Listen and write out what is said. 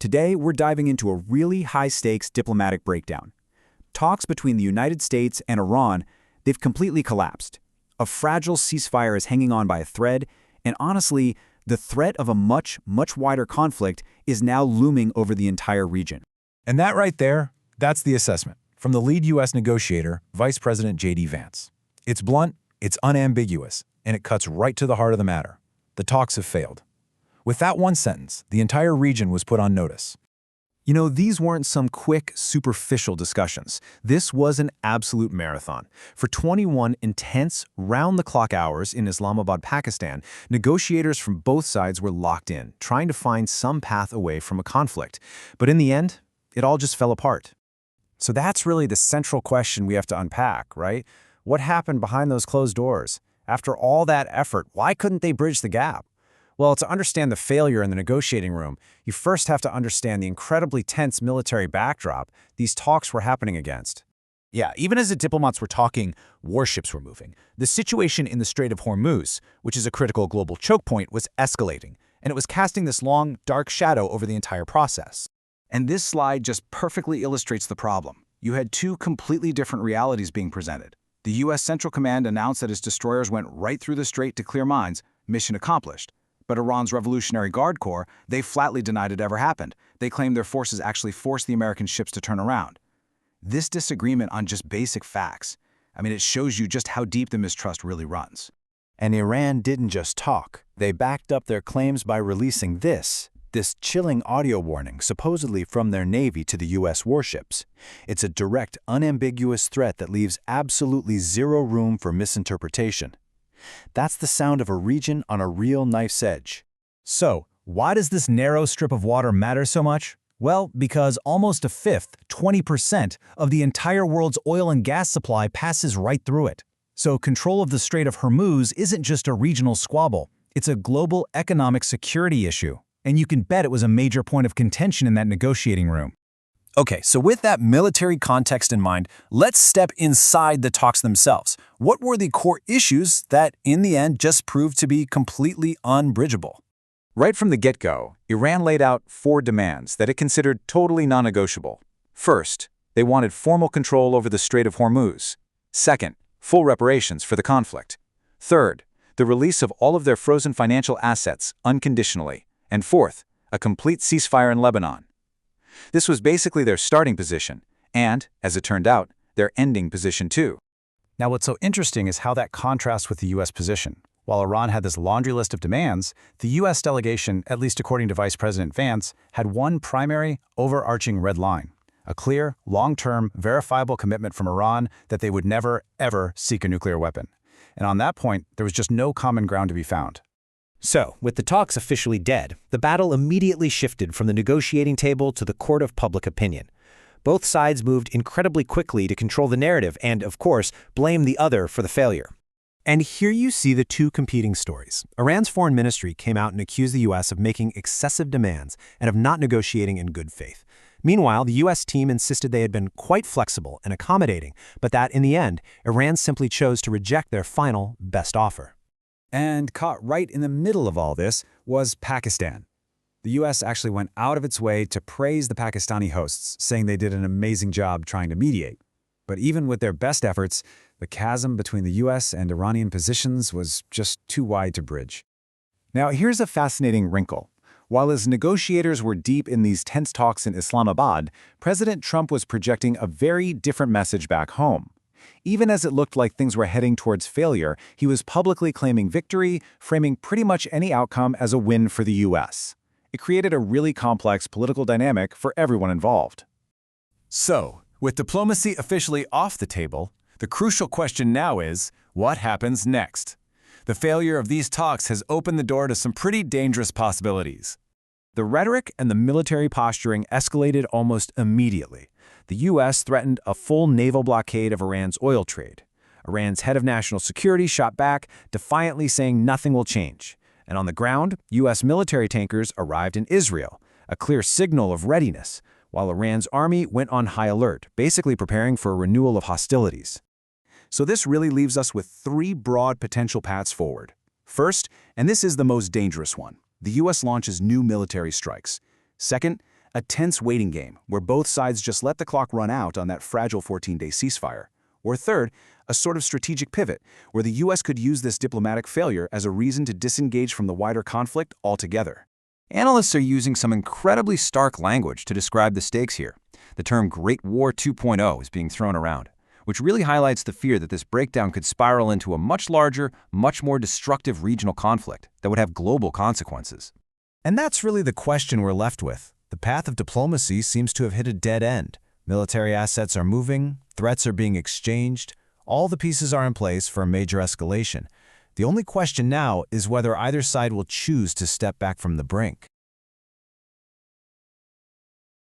Today, we're diving into a really high-stakes diplomatic breakdown. Talks between the United States and Iran, they've completely collapsed. A fragile ceasefire is hanging on by a thread, and honestly, the threat of a much wider conflict is now looming over the entire region. And that right there, that's the assessment from the lead U.S. negotiator, Vice President J.D. Vance. It's blunt, it's unambiguous, and it cuts right to the heart of the matter. The talks have failed. With that one sentence, the entire region was put on notice. You know, these weren't some quick, superficial discussions. This was an absolute marathon. For 21 intense, round-the-clock hours in Islamabad, Pakistan, negotiators from both sides were locked in, trying to find some path away from a conflict. But in the end, it all just fell apart. So that's really the central question we have to unpack, right? What happened behind those closed doors? After all that effort, why couldn't they bridge the gap? Well, to understand the failure in the negotiating room, you first have to understand the incredibly tense military backdrop these talks were happening against. Yeah, even as the diplomats were talking, warships were moving. The situation in the Strait of Hormuz, which is a critical global choke point, was escalating, and it was casting this long, dark shadow over the entire process. And this slide just perfectly illustrates the problem. You had two completely different realities being presented. The U.S. Central Command announced that its destroyers went right through the strait to clear mines, mission accomplished. But Iran's Revolutionary Guard Corps, they flatly denied it ever happened. They claimed their forces actually forced the American ships to turn around. This disagreement on just basic facts, it shows you just how deep the mistrust really runs. And Iran didn't just talk. They backed up their claims by releasing this chilling audio warning, supposedly from their Navy to the U.S. warships. It's a direct, unambiguous threat that leaves absolutely zero room for misinterpretation. That's the sound of a region on a real knife's edge. So, why does this narrow strip of water matter so much? Well, because almost a fifth, 20%, of the entire world's oil and gas supply passes right through it. So control of the Strait of Hormuz isn't just a regional squabble, it's a global economic security issue. And you can bet it was a major point of contention in that negotiating room. Okay, so with that military context in mind, let's step inside the talks themselves. What were the core issues that, in the end, just proved to be completely unbridgeable? Right from the get-go, Iran laid out 4 demands that it considered totally non-negotiable. First, they wanted formal control over the Strait of Hormuz. Second, full reparations for the conflict. Third, the release of all of their frozen financial assets unconditionally. And fourth, a complete ceasefire in Lebanon. This was basically their starting position, and, as it turned out, their ending position too. Now, what's so interesting is how that contrasts with the U.S. position. While Iran had this laundry list of demands, the U.S. delegation, at least according to Vice President Vance, had one primary, overarching red line: a clear, long-term, verifiable commitment from Iran that they would never, ever seek a nuclear weapon. And on that point, there was just no common ground to be found. So, with the talks officially dead, the battle immediately shifted from the negotiating table to the court of public opinion. Both sides moved incredibly quickly to control the narrative and, of course, blame the other for the failure. And here you see the two competing stories. Iran's foreign ministry came out and accused the U.S. of making excessive demands and of not negotiating in good faith. Meanwhile, the U.S. team insisted they had been quite flexible and accommodating, but that, in the end, Iran simply chose to reject their final, best offer. And caught right in the middle of all this was Pakistan. The U.S. actually went out of its way to praise the Pakistani hosts, saying they did an amazing job trying to mediate. But even with their best efforts, the chasm between the U.S. and Iranian positions was just too wide to bridge. Now, here's a fascinating wrinkle. While his negotiators were deep in these tense talks in Islamabad, President Trump was projecting a very different message back home. Even as it looked like things were heading towards failure, he was publicly claiming victory, framing pretty much any outcome as a win for the U.S. It created a really complex political dynamic for everyone involved. So, with diplomacy officially off the table, the crucial question now is, what happens next? The failure of these talks has opened the door to some pretty dangerous possibilities. The rhetoric and the military posturing escalated almost immediately. The U.S. threatened a full naval blockade of Iran's oil trade. Iran's head of national security shot back, defiantly saying nothing will change. And on the ground, U.S. military tankers arrived in Israel, a clear signal of readiness, while Iran's army went on high alert, basically preparing for a renewal of hostilities. So this really leaves us with 3 broad potential paths forward. First, and this is the most dangerous one, the U.S. launches new military strikes. Second, a tense waiting game where both sides just let the clock run out on that fragile 14-day ceasefire. Or third, a sort of strategic pivot, where the U.S. could use this diplomatic failure as a reason to disengage from the wider conflict altogether. Analysts are using some incredibly stark language to describe the stakes here. The term Great War 2.0 is being thrown around, which really highlights the fear that this breakdown could spiral into a much larger, much more destructive regional conflict that would have global consequences. And that's really the question we're left with. The path of diplomacy seems to have hit a dead end. Military assets are moving, threats are being exchanged, all the pieces are in place for a major escalation. The only question now is whether either side will choose to step back from the brink.